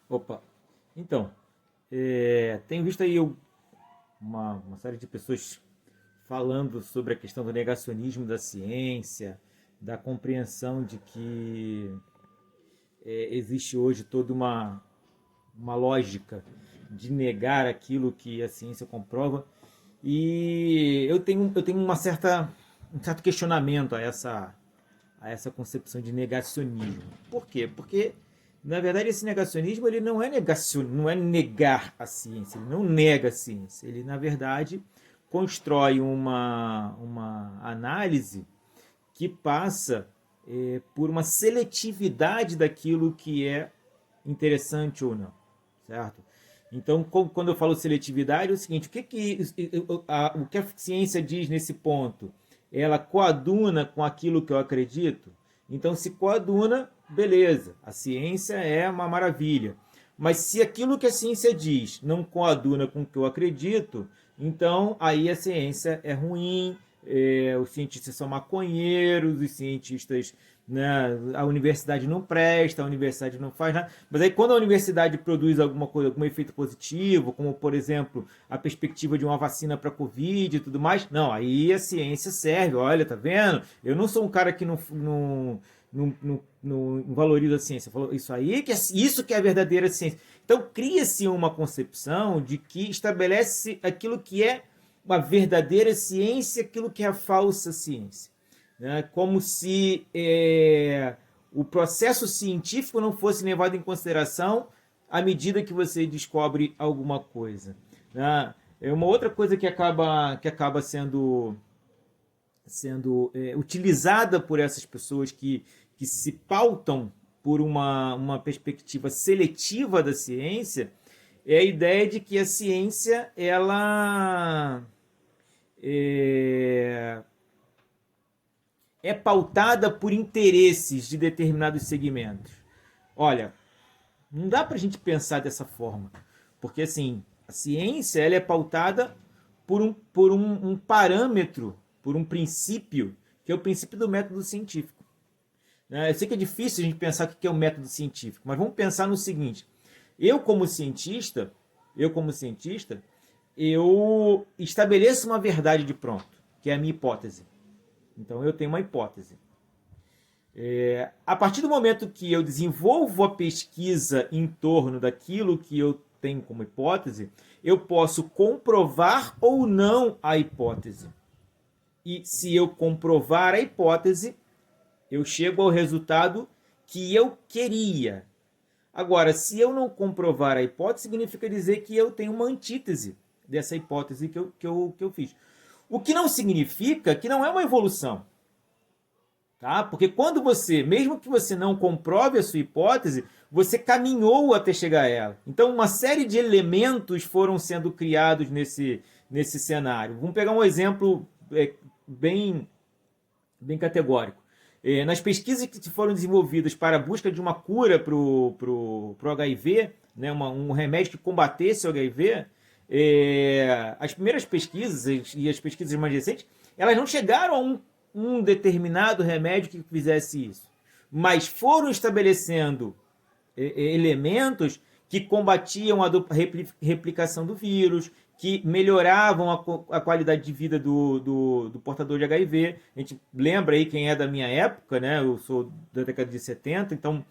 Opa, então, tenho visto aí uma série de pessoas falando sobre a questão do negacionismo da ciência, da compreensão de que existe hoje toda uma lógica de negar aquilo que a ciência comprova. E eu tenho um certo questionamento a essa concepção de negacionismo. Por quê? Porque, na verdade, esse negacionismo ele não é negar a ciência, ele não nega a ciência. Ele, na verdade, constrói uma análise que passa por uma seletividade daquilo que é interessante ou não, certo? Então, quando eu falo seletividade, é o seguinte: o que a ciência diz nesse ponto? Ela coaduna com aquilo que eu acredito? Então, se coaduna, beleza, a ciência é uma maravilha. Mas se aquilo que a ciência diz não coaduna com o que eu acredito, então aí a ciência é ruim, os cientistas são maconheiros, os cientistas, né, a universidade não presta, a universidade não faz nada. Mas aí quando a universidade produz alguma coisa, algum efeito positivo, como por exemplo a perspectiva de uma vacina para a Covid e tudo mais, não, aí a ciência serve. Olha, tá vendo? Eu não sou um cara que não valoriza a ciência. Falou isso aí, isso que é a verdadeira ciência. Então cria-se uma concepção de que estabelece aquilo que é uma verdadeira ciência, aquilo que é a falsa ciência, né? Como se o processo científico não fosse levado em consideração à medida que você descobre alguma coisa, né? É uma outra coisa que acaba sendo utilizada por essas pessoas que se pautam por uma perspectiva seletiva da ciência, é a ideia de que a ciência ela é, é pautada por interesses de determinados segmentos. Olha, não dá para a gente pensar dessa forma, porque assim a ciência ela é pautada por um parâmetro, por um princípio, que é o princípio do método científico. Eu sei que é difícil a gente pensar o que é um método científico, mas vamos pensar no seguinte: eu como cientista, eu como cientista, eu estabeleço uma verdade de pronto, que é a minha hipótese. Então eu tenho uma hipótese. A partir do momento que eu desenvolvo a pesquisa em torno daquilo que eu tenho como hipótese, eu posso comprovar ou não a hipótese. E se eu comprovar a hipótese, eu chego ao resultado que eu queria. Agora, se eu não comprovar a hipótese, significa dizer que eu tenho uma antítese dessa hipótese que eu fiz. O que não significa que não é uma evolução. Tá? Porque quando você, mesmo que você não comprove a sua hipótese, você caminhou até chegar a ela. Então, uma série de elementos foram sendo criados nesse cenário. Vamos pegar um exemplo bem, bem categórico. Nas pesquisas que foram desenvolvidas para a busca de uma cura para o HIV, né, um remédio que combatesse o HIV, as primeiras pesquisas e as pesquisas mais recentes, elas não chegaram a um determinado remédio que fizesse isso, mas foram estabelecendo elementos que combatiam a replicação do vírus, que melhoravam a qualidade de vida do portador de HIV. A gente lembra aí, quem é da minha época, né? Eu sou da década de 70, então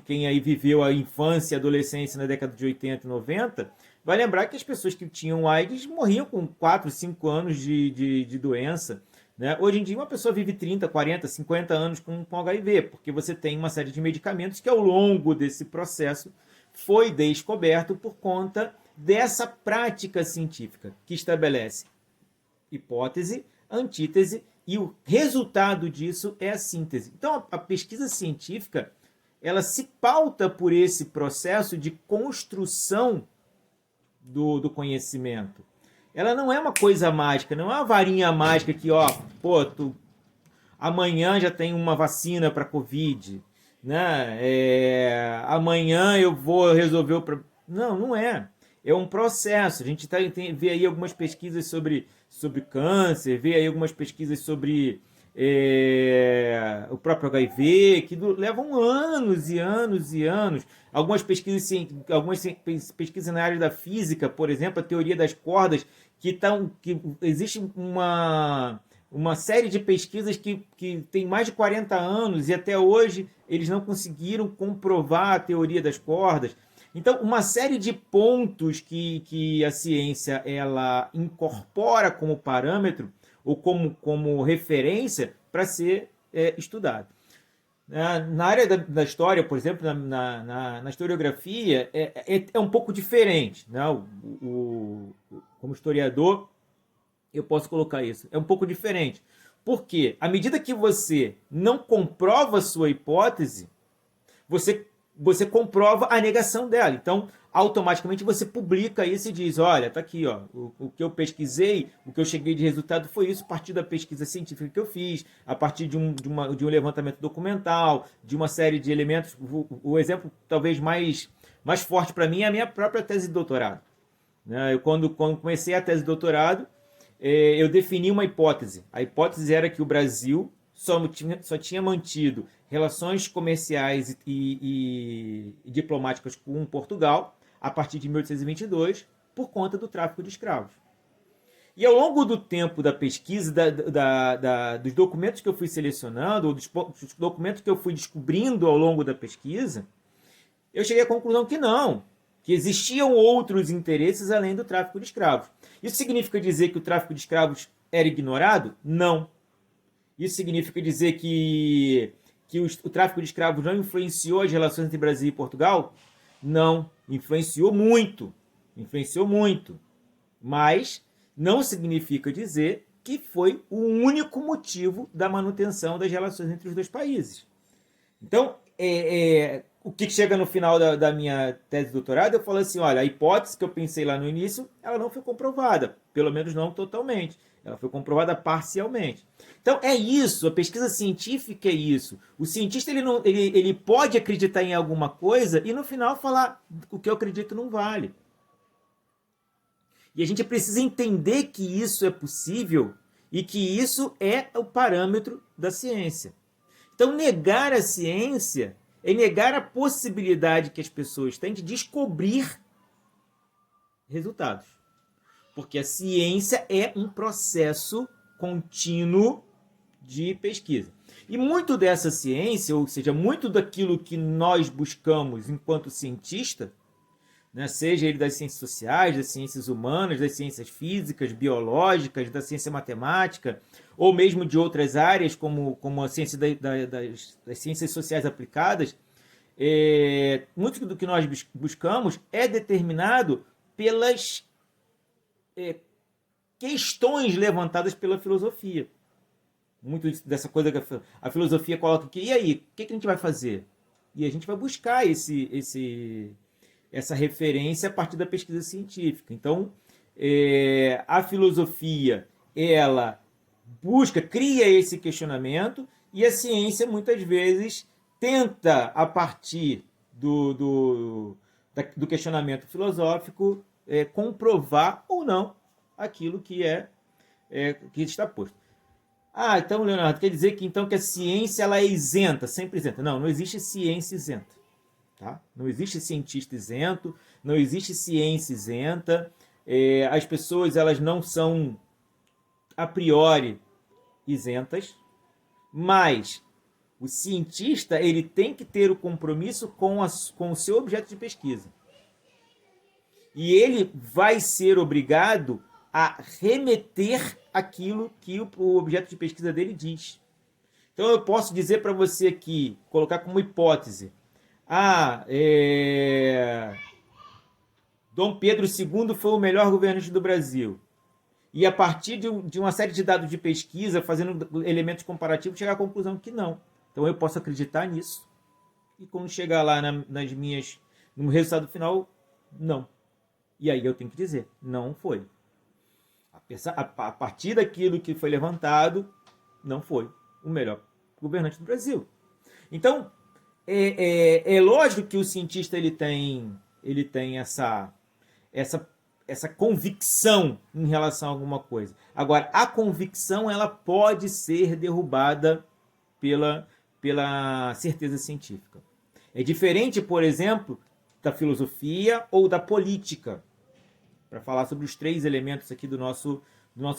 quem aí viveu a infância e adolescência na década de 80 e 90, vai lembrar que as pessoas que tinham AIDS morriam com 4, 5 anos de doença. Né? Hoje em dia, uma pessoa vive 30, 40, 50 anos com HIV, porque você tem uma série de medicamentos que, ao longo desse processo, foi descoberto por conta dessa prática científica, que estabelece hipótese, antítese, e o resultado disso é a síntese. Então, a pesquisa científica ela se pauta por esse processo de construção do conhecimento. Ela não é uma coisa mágica, não é uma varinha mágica que, ó, pô, amanhã já tem uma vacina para Covid, né? Amanhã eu vou resolver o problema. Não, não é. É um processo. A gente vê aí algumas pesquisas sobre câncer, vê aí algumas pesquisas sobre o próprio HIV, que levam anos e anos e anos. Algumas pesquisas na área da física, por exemplo, a teoria das cordas, que existe uma série de pesquisas que tem mais de 40 anos e até hoje eles não conseguiram comprovar a teoria das cordas. Então, uma série de pontos que a ciência ela incorpora como parâmetro ou como referência para ser estudado. Na área da história, por exemplo, na historiografia, é um pouco diferente. Né? Como historiador, eu posso colocar isso. É um pouco diferente. Porque, à medida que você não comprova a sua hipótese, você comprova a negação dela. Então, automaticamente você publica isso e diz, olha, tá aqui, ó, o que eu pesquisei, o que eu cheguei de resultado foi isso a partir da pesquisa científica que eu fiz, a partir de um levantamento documental, de uma série de elementos. O exemplo talvez mais forte para mim é a minha própria tese de doutorado. Eu, quando comecei a tese de doutorado, eu defini uma hipótese. A hipótese era que o Brasil só tinha mantido relações comerciais e diplomáticas com Portugal a partir de 1822 por conta do tráfico de escravos. E ao longo do tempo da pesquisa, dos documentos que eu fui selecionando, ou dos documentos que eu fui descobrindo ao longo da pesquisa, eu cheguei à conclusão que não, que existiam outros interesses além do tráfico de escravos. Isso significa dizer que o tráfico de escravos era ignorado? Não. Isso significa dizer que o tráfico de escravos não influenciou as relações entre Brasil e Portugal? Não. Influenciou muito. Influenciou muito. Mas não significa dizer que foi o único motivo da manutenção das relações entre os dois países. Então, o que chega no final da minha tese de doutorado, eu falo assim, olha, a hipótese que eu pensei lá no início, ela não foi comprovada, pelo menos não totalmente. Ela foi comprovada parcialmente. Então, é isso, a pesquisa científica é isso. O cientista ele pode acreditar em alguma coisa e no final falar o que eu acredito não vale. E a gente precisa entender que isso é possível e que isso é o parâmetro da ciência. Então, negar a ciência é negar a possibilidade que as pessoas têm de descobrir resultados. Porque a ciência é um processo contínuo de pesquisa. E muito dessa ciência, ou seja, muito daquilo que nós buscamos enquanto cientista, né, seja ele das ciências sociais, das ciências humanas, das ciências físicas, biológicas, da ciência matemática, ou mesmo de outras áreas, como a ciência das ciências sociais aplicadas, muito do que nós buscamos é determinado pelas questões levantadas pela filosofia. Muito dessa coisa que a filosofia coloca aqui. E aí, o que a gente vai fazer? E a gente vai buscar essa referência a partir da pesquisa científica. Então, a filosofia, ela cria esse questionamento e a ciência, muitas vezes, tenta, a partir do questionamento filosófico, comprovar ou não aquilo que está posto. Então, Leonardo, quer dizer que então que a ciência ela é isenta, sempre isenta. Não, não existe ciência isenta. Tá? Não existe cientista isento, não existe ciência isenta. As pessoas elas não são a priori isentas, mas o cientista ele tem que ter o compromisso com o seu objeto de pesquisa. E ele vai ser obrigado a remeter aquilo que o objeto de pesquisa dele diz. Então eu posso dizer para você aqui, colocar como hipótese, Dom Pedro II foi o melhor governante do Brasil. E a partir de uma série de dados de pesquisa, fazendo elementos comparativos, chegar à conclusão que não. Então eu posso acreditar nisso. E quando chegar lá no resultado final, não. E aí eu tenho que dizer, não foi. A partir daquilo que foi levantado, não foi o melhor governante do Brasil. Então, é lógico que o cientista ele tem essa convicção em relação a alguma coisa. Agora, a convicção ela pode ser derrubada pela certeza científica. É diferente, por exemplo, da filosofia ou da política, para falar sobre os 3 elementos aqui do nosso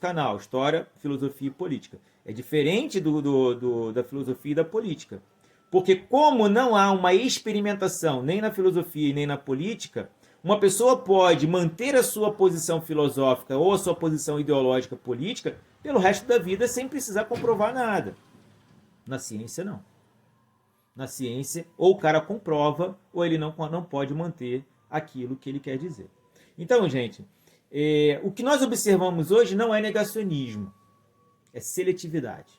canal, história, filosofia e política. É diferente da filosofia e da política. Porque como não há uma experimentação nem na filosofia e nem na política, uma pessoa pode manter a sua posição filosófica ou a sua posição ideológica política pelo resto da vida sem precisar comprovar nada. Na ciência, não. Na ciência, ou o cara comprova, ou ele não pode manter aquilo que ele quer dizer. Então, gente, o que nós observamos hoje não é negacionismo, é seletividade.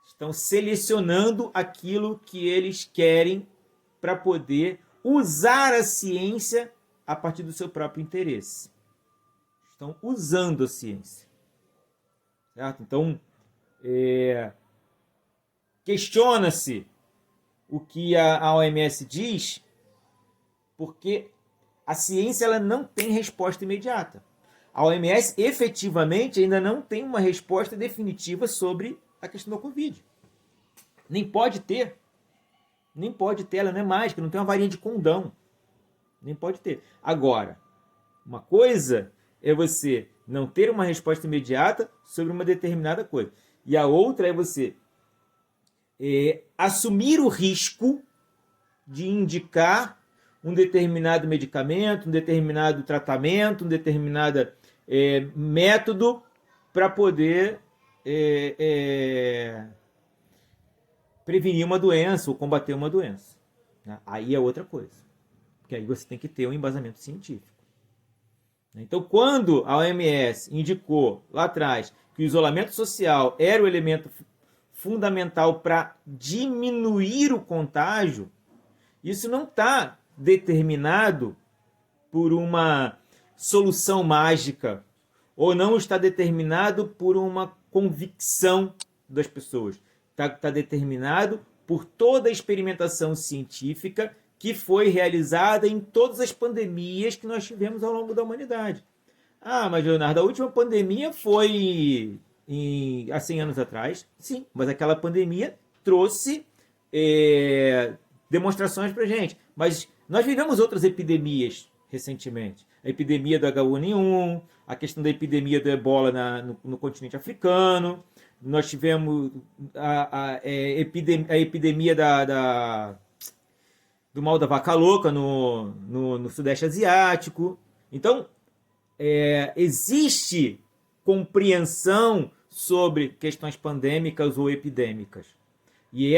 Estão selecionando aquilo que eles querem para poder usar a ciência a partir do seu próprio interesse. Estão usando a ciência. Certo? Então, questiona-se o que a OMS diz, porque a ciência ela não tem resposta imediata. A OMS efetivamente ainda não tem uma resposta definitiva sobre a questão da Covid. Nem pode ter. Nem pode ter, ela não é mágica, não tem uma varinha de condão. Nem pode ter. Agora, uma coisa é você não ter uma resposta imediata sobre uma determinada coisa. E a outra é você assumir o risco de indicar um determinado medicamento, um determinado tratamento, um determinado método para poder prevenir uma doença ou combater uma doença. Aí é outra coisa. Porque aí você tem que ter um embasamento científico. Então, quando a OMS indicou lá atrás que o isolamento social era o elemento fundamental para diminuir o contágio, isso não está determinado por uma solução mágica ou não está determinado por uma convicção das pessoas. Está determinado por toda a experimentação científica que foi realizada em todas as pandemias que nós tivemos ao longo da humanidade. Mas Leonardo, a última pandemia foi há 100 anos atrás. Sim, mas aquela pandemia trouxe demonstrações para a gente. Mas nós vivemos outras epidemias recentemente. A epidemia do H1N1, a questão da epidemia do Ebola no continente africano. Nós tivemos a epidemia do mal da vaca louca no Sudeste Asiático. Então, existe compreensão sobre questões pandêmicas ou epidêmicas. E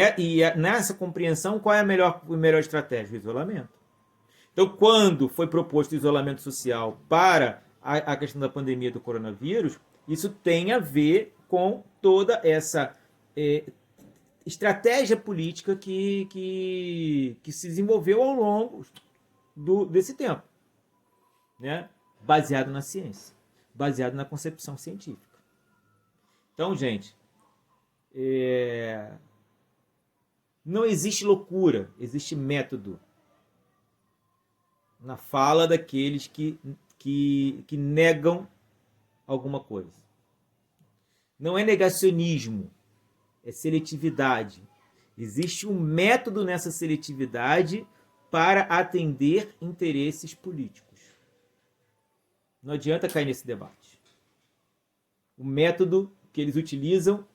nessa compreensão, qual é a melhor estratégia? O isolamento. Então, quando foi proposto o isolamento social para a questão da pandemia do coronavírus, isso tem a ver com toda essa estratégia política que se desenvolveu ao longo desse tempo, né? Baseado na ciência, baseado na concepção científica. Então, gente, não existe loucura, existe método na fala daqueles que negam alguma coisa. Não é negacionismo, é seletividade. Existe um método nessa seletividade para atender interesses políticos. Não adianta cair nesse debate. O método que eles utilizam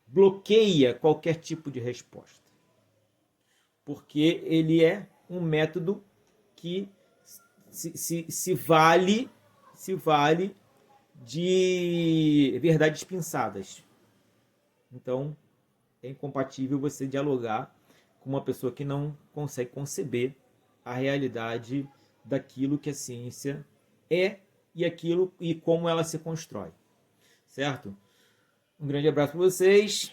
bloqueia qualquer tipo de resposta. Porque ele é um método que se vale de verdades pinçadas. Então, é incompatível você dialogar com uma pessoa que não consegue conceber a realidade daquilo que a ciência é e como ela se constrói. Certo? Um grande abraço para vocês.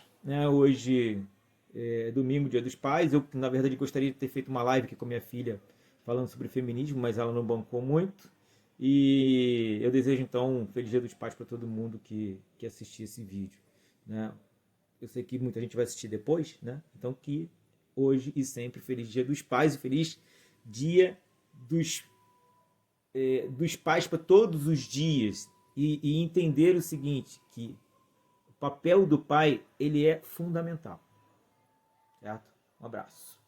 Hoje é domingo, Dia dos Pais. Eu, na verdade, gostaria de ter feito uma live aqui com minha filha falando sobre feminismo, mas ela não bancou muito. E eu desejo, então, um feliz Dia dos Pais para todo mundo que assistir esse vídeo. Né? Eu sei que muita gente vai assistir depois, né? Então que hoje e sempre feliz Dia dos Pais e feliz Dia dos pais para todos os dias e entender o seguinte, que o papel do pai ele é fundamental. Certo? Um abraço.